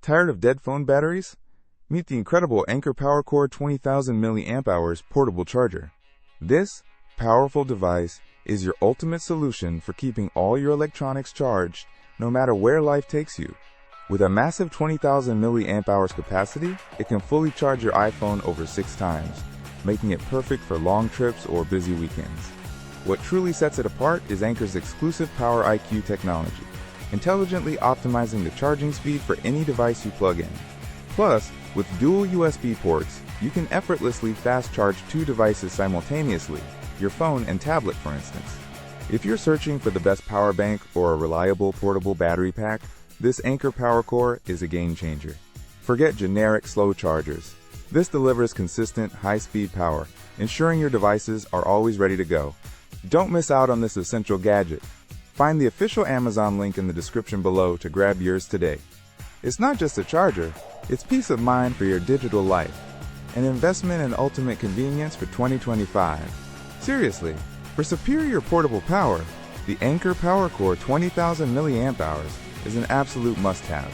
Tired of dead phone batteries? Meet the incredible Anker PowerCore 20,000 mAh portable charger. This powerful device is your ultimate solution for keeping all your electronics charged no matter where life takes you. With a massive 20,000 mAh capacity, it can fully charge your iPhone over 6 times, making it perfect for long trips or busy weekends. What truly sets it apart is Anker's exclusive Power IQ technology, intelligently optimizing the charging speed for any device you plug in. Plus, with dual USB ports, you can effortlessly fast charge 2 devices simultaneously, your phone and tablet for instance. If you're searching for the best power bank or a reliable portable battery pack, this Anker PowerCore is a game changer. Forget generic slow chargers. This delivers consistent, high-speed power, ensuring your devices are always ready to go. Don't miss out on this essential gadget. Find the official Amazon link in the description below to grab yours today. It's not just a charger, it's peace of mind for your digital life. An investment in ultimate convenience for 2025. Seriously, for superior portable power, the Anker PowerCore 20,000 mAh is an absolute must-have.